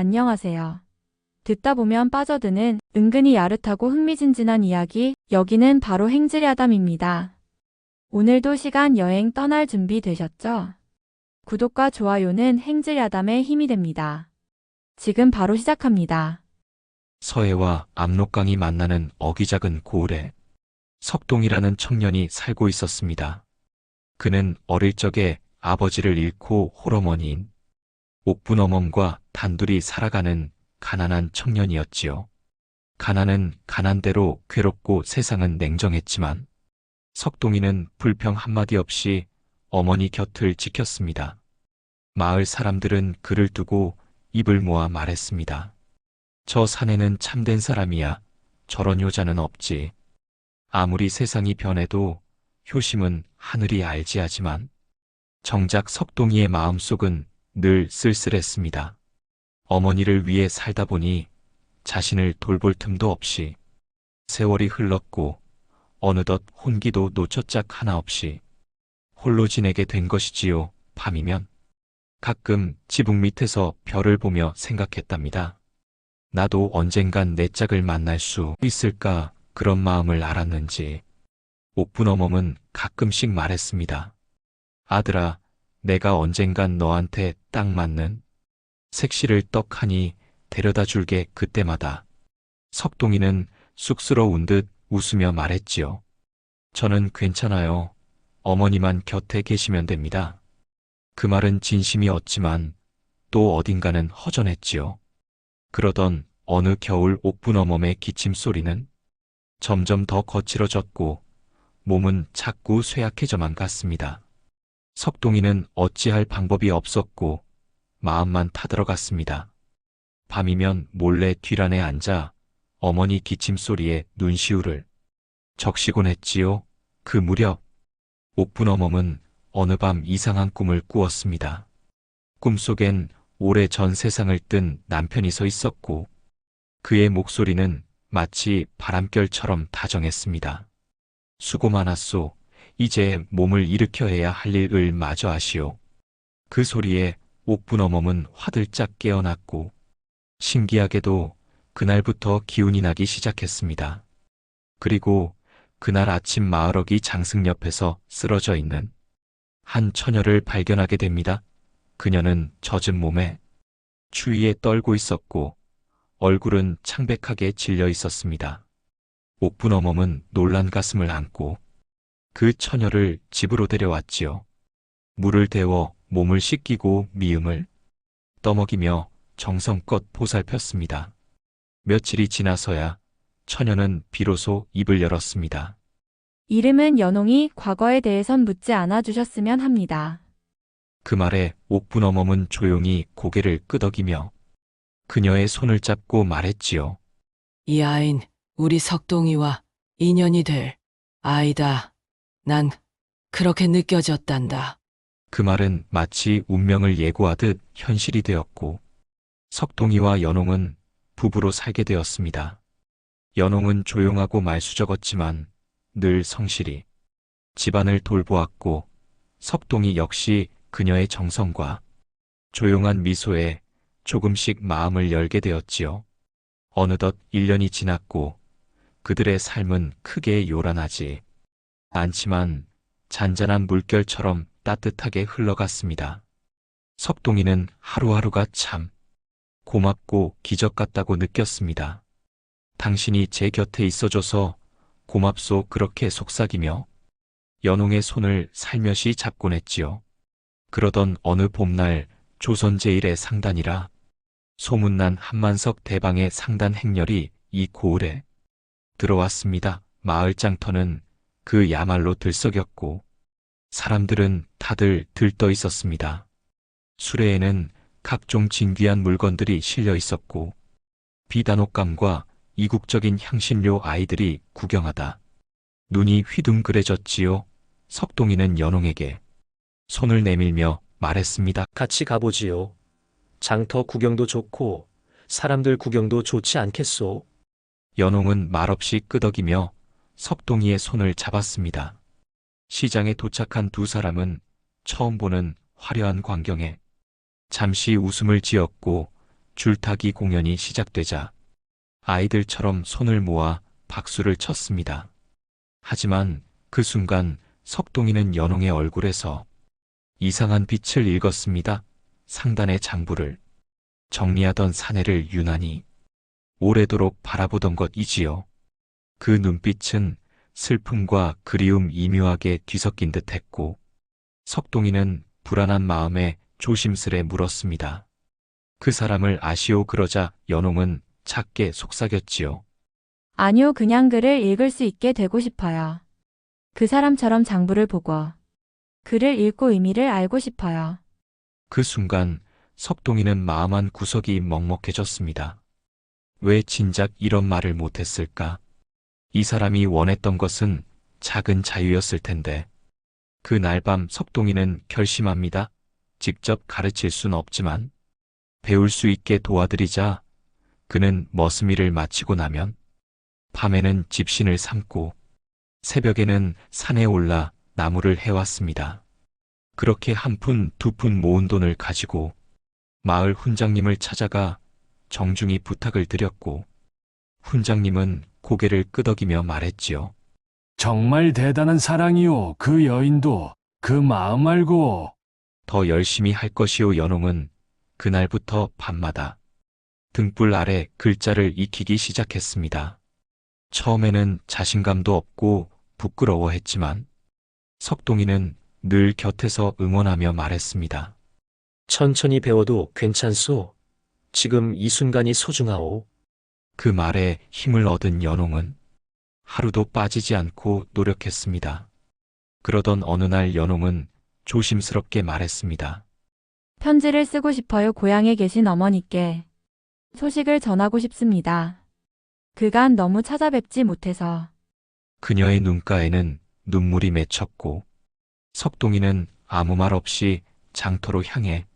안녕하세요. 듣다 보면 빠져드는 은근히 야릇하고 흥미진진한 이야기, 여기는 바로 행즈랴담입니다. 오늘도 시간 여행 떠날 준비 되셨죠? 구독과 좋아요는 행즈랴담의 힘이 됩니다. 지금 바로 시작합니다. 서해와 압록강이 만나는 어기작은 고을에 석동이라는 청년이 살고 있었습니다. 그는 어릴 적에 아버지를 잃고 홀어머니인 옥분어멈과 단둘이 살아가는 가난한 청년이었지요. 가난은 가난대로 괴롭고 세상은 냉정했지만 석동이는 불평 한마디 없이 어머니 곁을 지켰습니다. 마을 사람들은 그를 두고 입을 모아 말했습니다. 저 사내는 참된 사람이야. 저런 여자는 없지. 아무리 세상이 변해도 효심은 하늘이 알지 하지만 정작 석동이의 마음속은 늘 쓸쓸했습니다. 어머니를 위해 살다 보니 자신을 돌볼 틈도 없이 세월이 흘렀고 어느덧 혼기도 노처짝 하나 없이 홀로 지내게 된 것이지요. 밤이면 가끔 지붕 밑에서 별을 보며 생각했답니다. 나도 언젠간 내 짝을 만날 수 있을까 그런 마음을 알았는지 옥분어멈은 가끔씩 말했습니다. 아들아, 내가 언젠간 너한테 딱 맞는 색시를 떡하니 데려다 줄게. 그때마다 석동이는 쑥스러운 듯 웃으며 말했지요. 저는 괜찮아요. 어머니만 곁에 계시면 됩니다. 그 말은 진심이었지만 또 어딘가는 허전했지요. 그러던 어느 겨울 옥분어멈의 기침 소리는 점점 더 거칠어졌고 몸은 자꾸 쇠약해져만 갔습니다. 석동이는 어찌할 방법이 없었고 마음만 타들어갔습니다. 밤이면 몰래 뒷란에 앉아 어머니 기침 소리에 눈시울을 적시곤 했지요. 그 무렵 옥분어멈은 어느 밤 이상한 꿈을 꾸었습니다. 꿈속엔 오래전 세상을 뜬 남편이 서 있었고 그의 목소리는 마치 바람결처럼 다정했습니다. 수고 많았소. 이제 몸을 일으켜야 할 일을 마저 하시오. 그 소리에 옥분어멈은 화들짝 깨어났고 신기하게도 그날부터 기운이 나기 시작했습니다. 그리고 그날 아침 마을어기 장승 옆에서 쓰러져 있는 한 처녀를 발견하게 됩니다. 그녀는 젖은 몸에 추위에 떨고 있었고 얼굴은 창백하게 질려 있었습니다. 옥분어멈은 놀란 가슴을 안고 그 처녀를 집으로 데려왔지요. 물을 데워 몸을 씻기고 미음을 떠먹이며 정성껏 보살폈습니다. 며칠이 지나서야 처녀는 비로소 입을 열었습니다. 이름은 연홍이 과거에 대해선 묻지 않아 주셨으면 합니다. 그 말에 옥분어멈은 조용히 고개를 끄덕이며 그녀의 손을 잡고 말했지요. 이 아인 우리 석동이와 인연이 될 아이다. 난 그렇게 느껴졌단다. 그 말은 마치 운명을 예고하듯 현실이 되었고 석동이와 연홍은 부부로 살게 되었습니다. 연홍은 조용하고 말수적었지만 늘 성실히 집안을 돌보았고 석동이 역시 그녀의 정성과 조용한 미소에 조금씩 마음을 열게 되었지요. 어느덧 1년이 지났고 그들의 삶은 크게 요란하지 않지만 잔잔한 물결처럼 따뜻하게 흘러갔습니다. 석동이는 하루하루가 참 고맙고 기적 같다고 느꼈습니다. 당신이 제 곁에 있어줘서 고맙소. 그렇게 속삭이며 연홍의 손을 살며시 잡곤 했지요. 그러던 어느 봄날 조선 제1의 상단이라 소문난 한만석 대방의 상단 행렬이 이 고을에 들어왔습니다. 마을 장터는 그야말로 들썩였고 사람들은 다들 들떠 있었습니다. 수레에는 각종 진귀한 물건들이 실려 있었고 비단옥감과 이국적인 향신료 아이들이 구경하다 눈이 휘둥그레졌지요. 석동이는 연홍에게 손을 내밀며 말했습니다. 같이 가보지요. 장터 구경도 좋고 사람들 구경도 좋지 않겠소? 연홍은 말없이 끄덕이며 석동이의 손을 잡았습니다. 시장에 도착한 두 사람은 처음 보는 화려한 광경에 잠시 웃음을 지었고 줄타기 공연이 시작되자 아이들처럼 손을 모아 박수를 쳤습니다. 하지만 그 순간 석동이는 연홍의 얼굴에서 이상한 빛을 읽었습니다. 상단의 장부를 정리하던 사내를 유난히 오래도록 바라보던 것이지요. 그 눈빛은 슬픔과 그리움이 묘하게 뒤섞인 듯했고 석동이는 불안한 마음에 조심스레 물었습니다. 그 사람을 아시오? 그러자 연홍은 작게 속삭였지요. 아니요, 그냥 글을 읽을 수 있게 되고 싶어요. 그 사람처럼 장부를 보고 글을 읽고 의미를 알고 싶어요. 그 순간 석동이는 마음 한 구석이 먹먹해졌습니다. 왜 진작 이런 말을 못했을까? 이 사람이 원했던 것은 작은 자유였을 텐데. 그날 밤 석동이는 결심합니다. 직접 가르칠 순 없지만 배울 수 있게 도와드리자. 그는 머슴일을 마치고 나면 밤에는 집신을 삼고 새벽에는 산에 올라 나무를 해왔습니다. 그렇게 한 푼, 두 푼 모은 돈을 가지고 마을 훈장님을 찾아가 정중히 부탁을 드렸고 훈장님은 고개를 끄덕이며 말했지요. 정말 대단한 사랑이오. 그 여인도 그 마음 알고. 더 열심히 할 것이오. 연홍은 그날부터 밤마다 등불 아래 글자를 익히기 시작했습니다. 처음에는 자신감도 없고 부끄러워했지만 석동이는 늘 곁에서 응원하며 말했습니다. 천천히 배워도 괜찮소. 지금 이 순간이 소중하오. 그 말에 힘을 얻은 연홍은 하루도 빠지지 않고 노력했습니다. 그러던 어느 날 연홍은 조심스럽게 말했습니다. 편지를 쓰고 싶어요. 고향에 계신 어머니께 소식을 전하고 싶습니다. 그간 너무 찾아뵙지 못해서. 그녀의 눈가에는 눈물이 맺혔고 석동이는 아무 말 없이 장터로 향해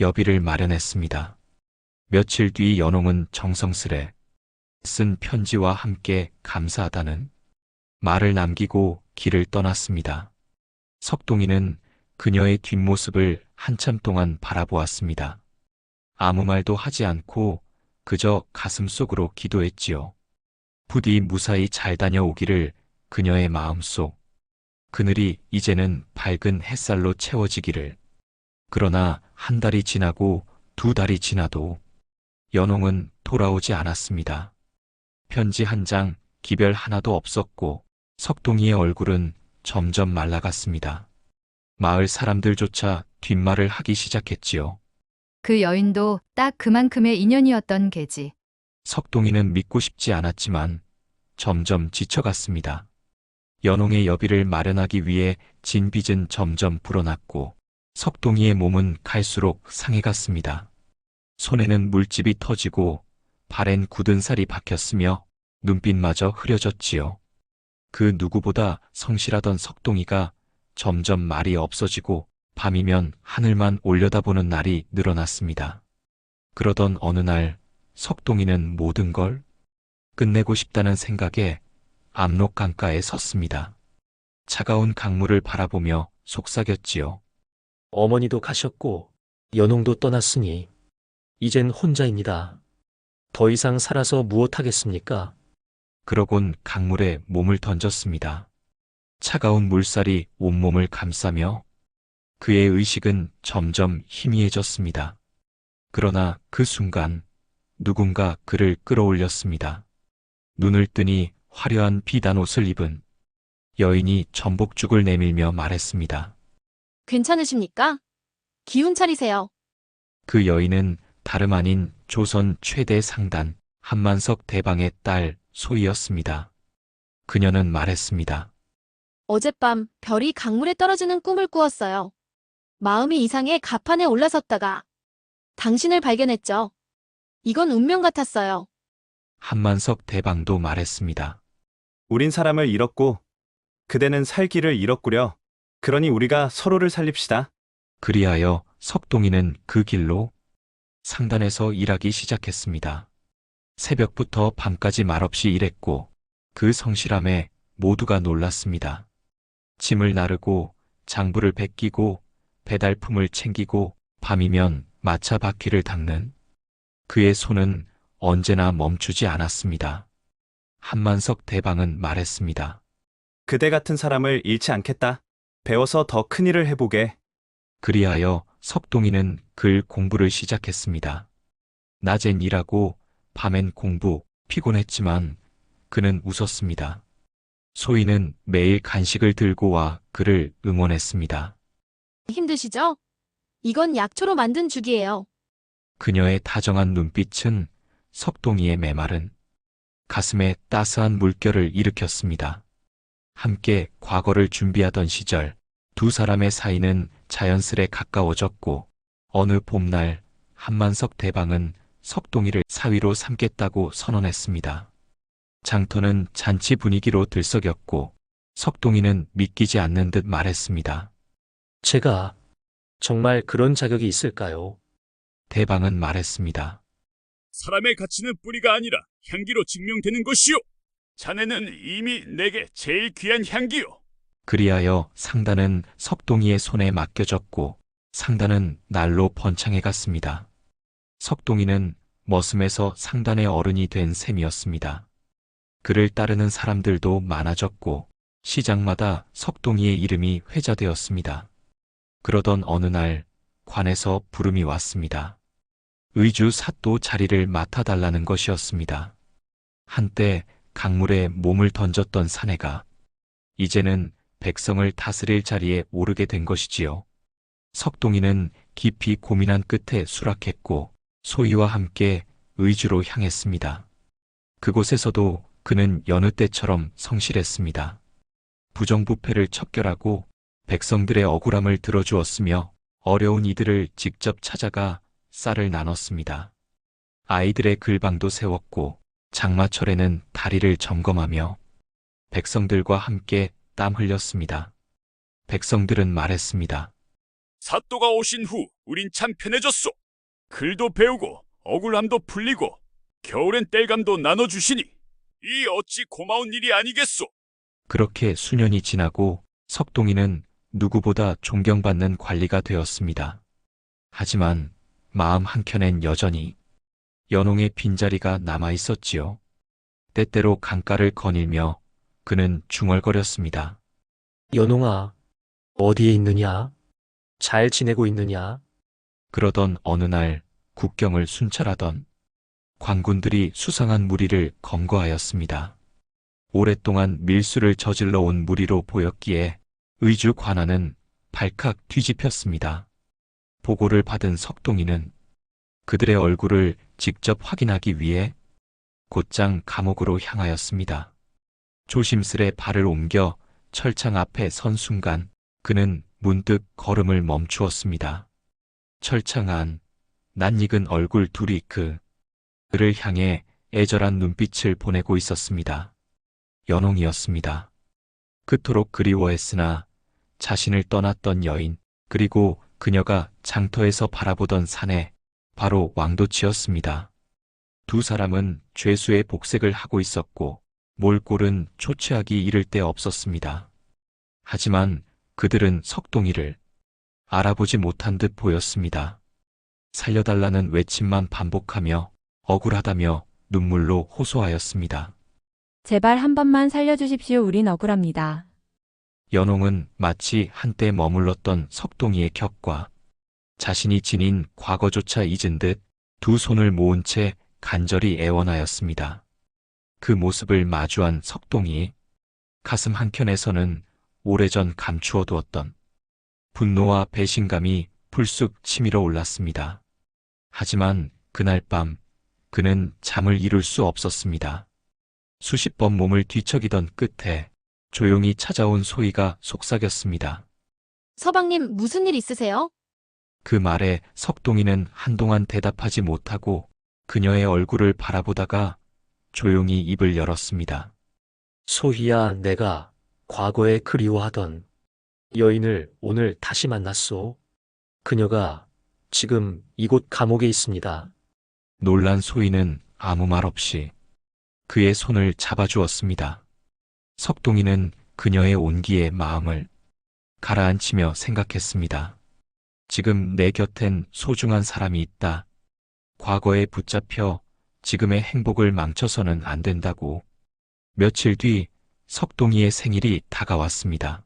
여비를 마련했습니다. 며칠 뒤 연홍은 정성스레 쓴 편지와 함께 감사하다는 말을 남기고 길을 떠났습니다. 석동이는 그녀의 뒷모습을 한참 동안 바라보았습니다. 아무 말도 하지 않고 그저 가슴속으로 기도했지요. 부디 무사히 잘 다녀오기를 그녀의 마음속. 그늘이 이제는 밝은 햇살로 채워지기를. 그러나 한 달이 지나고 두 달이 지나도 연홍은 돌아오지 않았습니다. 편지 한 장, 기별 하나도 없었고 석동이의 얼굴은 점점 말라갔습니다. 마을 사람들조차 뒷말을 하기 시작했지요. 그 여인도 딱 그만큼의 인연이었던 게지. 석동이는 믿고 싶지 않았지만 점점 지쳐갔습니다. 연홍의 여비를 마련하기 위해 진 빚은 점점 불어났고 석동이의 몸은 갈수록 상해갔습니다. 손에는 물집이 터지고 발엔 굳은 살이 박혔으며 눈빛마저 흐려졌지요. 그 누구보다 성실하던 석동이가 점점 말이 없어지고 밤이면 하늘만 올려다보는 날이 늘어났습니다. 그러던 어느 날 석동이는 모든 걸 끝내고 싶다는 생각에 압록 강가에 섰습니다. 차가운 강물을 바라보며 속삭였지요. 어머니도 가셨고 연홍도 떠났으니 이젠 혼자입니다. 더 이상 살아서 무엇하겠습니까? 그러곤 강물에 몸을 던졌습니다. 차가운 물살이 온몸을 감싸며 그의 의식은 점점 희미해졌습니다. 그러나 그 순간 누군가 그를 끌어올렸습니다. 눈을 뜨니 화려한 비단 옷을 입은 여인이 전복죽을 내밀며 말했습니다. 괜찮으십니까? 기운 차리세요. 그 여인은 다름 아닌 조선 최대 상단 한만석 대방의 딸 소희였습니다. 그녀는 말했습니다. 어젯밤 별이 강물에 떨어지는 꿈을 꾸었어요. 마음이 이상해 가판에 올라섰다가 당신을 발견했죠. 이건 운명 같았어요. 한만석 대방도 말했습니다. 우린 사람을 잃었고 그대는 살 길을 잃었구려. 그러니 우리가 서로를 살립시다. 그리하여 석동이는 그 길로 상단에서 일하기 시작했습니다. 새벽부터 밤까지 말없이 일했고 그 성실함에 모두가 놀랐습니다. 짐을 나르고 장부를 베끼고 배달품을 챙기고 밤이면 마차 바퀴를 닦는 그의 손은 언제나 멈추지 않았습니다. 한만석 대방은 말했습니다. 그대 같은 사람을 잃지 않겠다. 배워서 더 큰 일을 해보게. 그리하여 석동이는 글 공부를 시작했습니다. 낮엔 일하고 밤엔 공부, 피곤했지만 그는 웃었습니다. 소희는 매일 간식을 들고 와 그를 응원했습니다. 힘드시죠? 이건 약초로 만든 죽이에요. 그녀의 다정한 눈빛은 석동이의 메마른 가슴에 따스한 물결을 일으켰습니다. 함께 과거를 준비하던 시절 두 사람의 사이는 자연스레 가까워졌고 어느 봄날 한만석 대방은 석동이를 사위로 삼겠다고 선언했습니다. 장터는 잔치 분위기로 들썩였고 석동이는 믿기지 않는 듯 말했습니다. 제가 정말 그런 자격이 있을까요? 대방은 말했습니다. 사람의 가치는 뿌리가 아니라 향기로 증명되는 것이요. 자네는 이미 내게 제일 귀한 향기요. 그리하여 상단은 석동이의 손에 맡겨졌고 상단은 날로 번창해 갔습니다. 석동이는 머슴에서 상단의 어른이 된 셈이었습니다. 그를 따르는 사람들도 많아졌고 시장마다 석동이의 이름이 회자되었습니다. 그러던 어느 날 관에서 부름이 왔습니다. 의주 사또 자리를 맡아달라는 것이었습니다. 한때 강물에 몸을 던졌던 사내가 이제는 백성을 다스릴 자리에 오르게 된 것이지요. 석동이는 깊이 고민한 끝에 수락했고 소희와 함께 의주로 향했습니다. 그곳에서도 그는 여느 때처럼 성실했습니다. 부정부패를 척결하고 백성들의 억울함을 들어주었으며 어려운 이들을 직접 찾아가 쌀을 나눴습니다. 아이들의 글방도 세웠고 장마철에는 다리를 점검하며 백성들과 함께 땀 흘렸습니다. 백성들은 말했습니다. 사또가 오신 후 우린 참 편해졌소. 글도 배우고 억울함도 풀리고 겨울엔 땔감도 나눠주시니 이 어찌 고마운 일이 아니겠소. 그렇게 수년이 지나고 석동이는 누구보다 존경받는 관리가 되었습니다. 하지만 마음 한켠엔 여전히 연홍의 빈자리가 남아 있었지요. 때때로 강가를 거닐며 그는 중얼거렸습니다. 연홍아, 어디에 있느냐? 잘 지내고 있느냐? 그러던 어느 날 국경을 순찰하던 관군들이 수상한 무리를 검거하였습니다. 오랫동안 밀수를 저질러 온 무리로 보였기에 의주 관아는 발칵 뒤집혔습니다. 보고를 받은 석동이는 그들의 얼굴을 직접 확인하기 위해 곧장 감옥으로 향하였습니다. 조심스레 발을 옮겨 철창 앞에 선 순간 그는 문득 걸음을 멈추었습니다. 철창 안 낯익은 얼굴 둘이 그를 향해 애절한 눈빛을 보내고 있었습니다. 연홍이었습니다. 그토록 그리워했으나 자신을 떠났던 여인, 그리고 그녀가 장터에서 바라보던 사내, 바로 왕도치였습니다. 두 사람은 죄수의 복색을 하고 있었고 몰골은 초췌하기 이를 데 없었습니다. 하지만 그들은 석동이를 알아보지 못한 듯 보였습니다. 살려달라는 외침만 반복하며 억울하다며 눈물로 호소하였습니다. 제발 한 번만 살려주십시오. 우린 억울합니다. 연홍은 마치 한때 머물렀던 석동이의 격과 자신이 지닌 과거조차 잊은 듯 두 손을 모은 채 간절히 애원하였습니다. 그 모습을 마주한 석동이 가슴 한켠에서는 오래전 감추어두었던 분노와 배신감이 불쑥 치밀어 올랐습니다. 하지만 그날 밤 그는 잠을 이룰 수 없었습니다. 수십 번 몸을 뒤척이던 끝에 조용히 찾아온 소희가 속삭였습니다. 서방님, 무슨 일 있으세요? 그 말에 석동이는 한동안 대답하지 못하고 그녀의 얼굴을 바라보다가 조용히 입을 열었습니다. 소희야, 내가 과거에 그리워하던 여인을 오늘 다시 만났소. 그녀가 지금 이곳 감옥에 있습니다. 놀란 소희는 아무 말 없이 그의 손을 잡아주었습니다. 석동이는 그녀의 온기에 마음을 가라앉히며 생각했습니다. 지금 내 곁엔 소중한 사람이 있다. 과거에 붙잡혀 지금의 행복을 망쳐서는 안 된다고. 며칠 뒤 석동이의 생일이 다가왔습니다.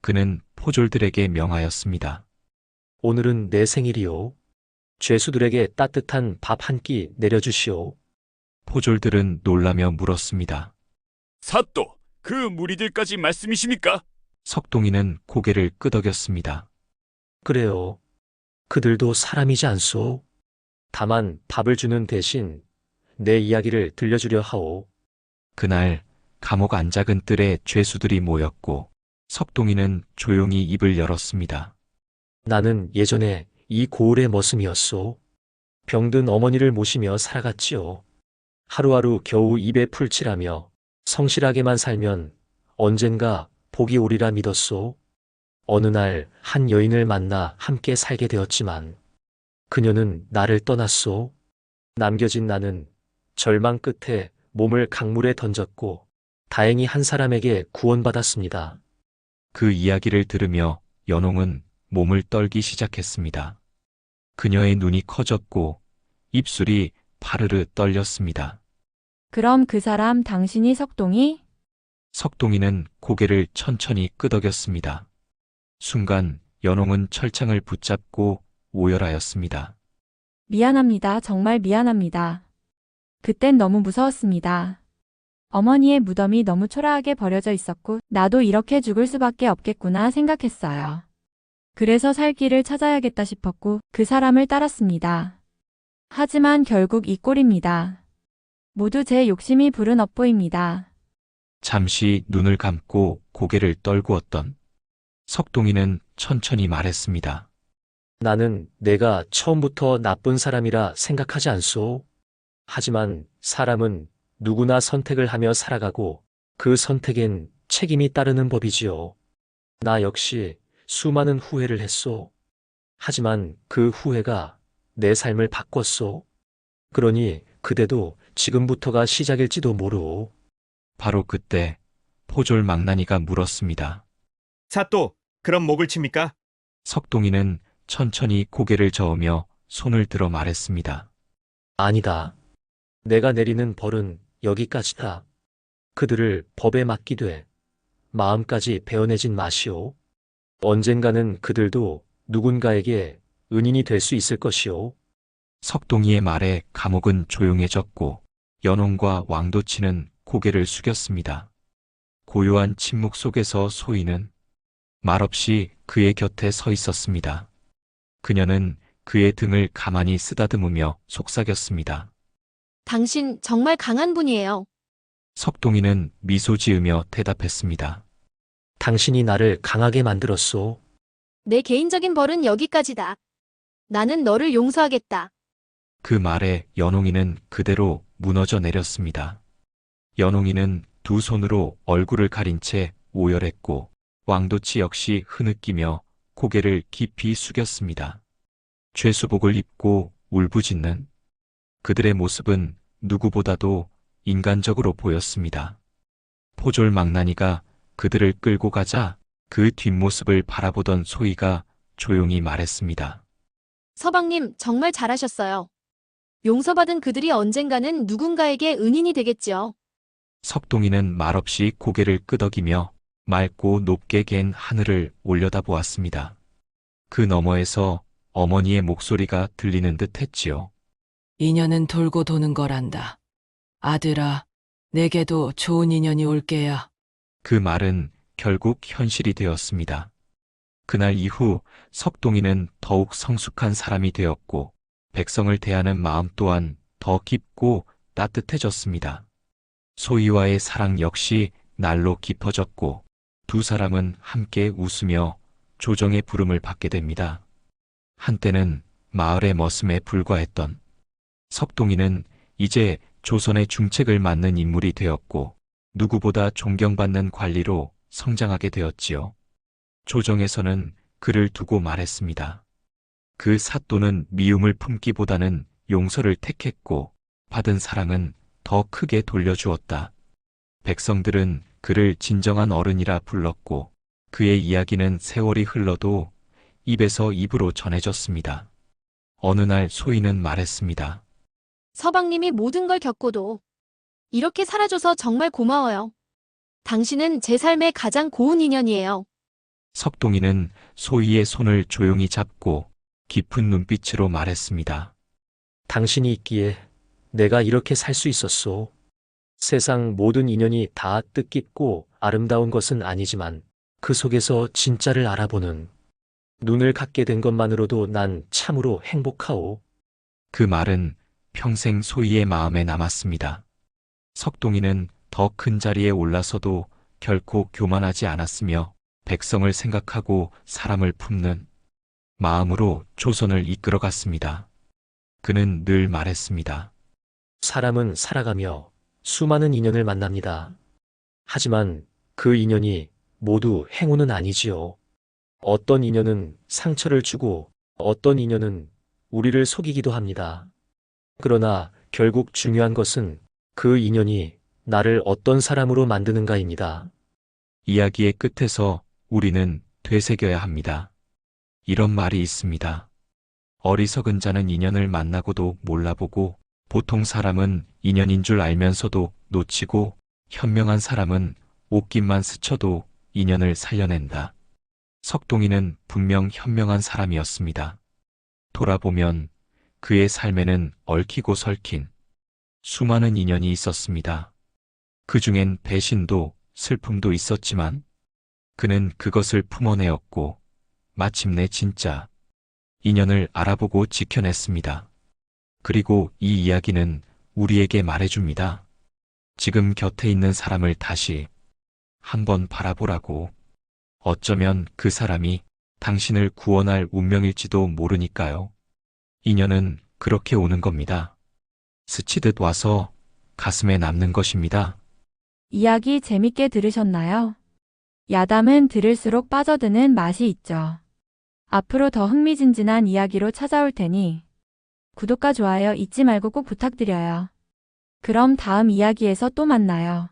그는 포졸들에게 명하였습니다. 오늘은 내 생일이오. 죄수들에게 따뜻한 밥 한 끼 내려주시오. 포졸들은 놀라며 물었습니다. 사또, 그 무리들까지 말씀이십니까? 석동이는 고개를 끄덕였습니다. 그래요. 그들도 사람이지 않소. 다만 밥을 주는 대신 내 이야기를 들려주려 하오. 그날 감옥 안작은 뜰에 죄수들이 모였고 석동이는 조용히 입을 열었습니다. 나는 예전에 이 고을의 머슴이었소. 병든 어머니를 모시며 살아갔지요. 하루하루 겨우 입에 풀칠하며 성실하게만 살면 언젠가 복이 오리라 믿었소. 어느 날 한 여인을 만나 함께 살게 되었지만 그녀는 나를 떠났소. 남겨진 나는 절망 끝에 몸을 강물에 던졌고 다행히 한 사람에게 구원받았습니다. 그 이야기를 들으며 연홍은 몸을 떨기 시작했습니다. 그녀의 눈이 커졌고 입술이 파르르 떨렸습니다. 그럼 그 사람 당신이 석동이? 석동이는 고개를 천천히 끄덕였습니다. 순간 연홍은 철창을 붙잡고 오열하였습니다. 미안합니다. 정말 미안합니다. 그땐 너무 무서웠습니다. 어머니의 무덤이 너무 초라하게 버려져 있었고 나도 이렇게 죽을 수밖에 없겠구나 생각했어요. 그래서 살 길을 찾아야겠다 싶었고 그 사람을 따랐습니다. 하지만 결국 이 꼴입니다. 모두 제 욕심이 부른 업보입니다. 잠시 눈을 감고 고개를 떨구었던 석동이는 천천히 말했습니다. 나는 내가 처음부터 나쁜 사람이라 생각하지 않소. 하지만 사람은 누구나 선택을 하며 살아가고 그 선택엔 책임이 따르는 법이지요. 나 역시 수많은 후회를 했소. 하지만 그 후회가 내 삶을 바꿨소. 그러니 그대도 지금부터가 시작일지도 모르오. 바로 그때 포졸 망나니가 물었습니다. 사또, 그럼 목을 칩니까? 석동이는 천천히 고개를 저으며 손을 들어 말했습니다. 아니다. 내가 내리는 벌은 여기까지다. 그들을 법에 맡기되 마음까지 베어내진 마시오. 언젠가는 그들도 누군가에게 은인이 될 수 있을 것이오. 석동이의 말에 감옥은 조용해졌고 연홍과 왕도치는 고개를 숙였습니다. 고요한 침묵 속에서 소희는 말없이 그의 곁에 서 있었습니다. 그녀는 그의 등을 가만히 쓰다듬으며 속삭였습니다. 당신 정말 강한 분이에요. 석동이는 미소 지으며 대답했습니다. 당신이 나를 강하게 만들었소. 내 개인적인 벌은 여기까지다. 나는 너를 용서하겠다. 그 말에 연홍이는 그대로 무너져 내렸습니다. 연홍이는 두 손으로 얼굴을 가린 채 오열했고 왕도치 역시 흐느끼며 고개를 깊이 숙였습니다. 죄수복을 입고 울부짖는 그들의 모습은 누구보다도 인간적으로 보였습니다. 포졸 망나니가 그들을 끌고 가자 그 뒷모습을 바라보던 소희가 조용히 말했습니다. 서방님, 정말 잘하셨어요. 용서받은 그들이 언젠가는 누군가에게 은인이 되겠지요. 석동이는 말없이 고개를 끄덕이며 맑고 높게 갠 하늘을 올려다보았습니다. 그 너머에서 어머니의 목소리가 들리는 듯 했지요. 인연은 돌고 도는 거란다. 아들아, 내게도 좋은 인연이 올 게야. 그 말은 결국 현실이 되었습니다. 그날 이후 석동이는 더욱 성숙한 사람이 되었고 백성을 대하는 마음 또한 더 깊고 따뜻해졌습니다. 소희와의 사랑 역시 날로 깊어졌고 두 사람은 함께 웃으며 조정의 부름을 받게 됩니다. 한때는 마을의 머슴에 불과했던 석동이는 이제 조선의 중책을 맡는 인물이 되었고 누구보다 존경받는 관리로 성장하게 되었지요. 조정에서는 그를 두고 말했습니다. 그 사또는 미움을 품기보다는 용서를 택했고 받은 사랑은 더 크게 돌려주었다. 백성들은 그를 진정한 어른이라 불렀고 그의 이야기는 세월이 흘러도 입에서 입으로 전해졌습니다. 어느 날 소희는 말했습니다. 서방님이 모든 걸 겪고도 이렇게 살아줘서 정말 고마워요. 당신은 제 삶의 가장 고운 인연이에요. 석동이는 소희의 손을 조용히 잡고 깊은 눈빛으로 말했습니다. 당신이 있기에 내가 이렇게 살 수 있었소. 세상 모든 인연이 다 뜻깊고 아름다운 것은 아니지만 그 속에서 진짜를 알아보는 눈을 갖게 된 것만으로도 난 참으로 행복하오. 그 말은 평생 소희의 마음에 남았습니다. 석동이는 더 큰 자리에 올라서도 결코 교만하지 않았으며 백성을 생각하고 사람을 품는 마음으로 조선을 이끌어갔습니다. 그는 늘 말했습니다. 사람은 살아가며 수많은 인연을 만납니다. 하지만 그 인연이 모두 행운은 아니지요. 어떤 인연은 상처를 주고 어떤 인연은 우리를 속이기도 합니다. 그러나 결국 중요한 것은 그 인연이 나를 어떤 사람으로 만드는가입니다. 이야기의 끝에서 우리는 되새겨야 합니다. 이런 말이 있습니다. 어리석은 자는 인연을 만나고도 몰라보고 보통 사람은 인연인 줄 알면서도 놓치고 현명한 사람은 옷깃만 스쳐도 인연을 살려낸다. 석동이는 분명 현명한 사람이었습니다. 돌아보면 그의 삶에는 얽히고 설킨 수많은 인연이 있었습니다. 그 중엔 배신도 슬픔도 있었지만 그는 그것을 품어내었고 마침내 진짜 인연을 알아보고 지켜냈습니다. 그리고 이 이야기는 우리에게 말해줍니다. 지금 곁에 있는 사람을 다시 한번 바라보라고. 어쩌면 그 사람이 당신을 구원할 운명일지도 모르니까요. 인연은 그렇게 오는 겁니다. 스치듯 와서 가슴에 남는 것입니다. 이야기 재밌게 들으셨나요? 야담은 들을수록 빠져드는 맛이 있죠. 앞으로 더 흥미진진한 이야기로 찾아올 테니 구독과 좋아요 잊지 말고 꼭 부탁드려요. 그럼 다음 이야기에서 또 만나요.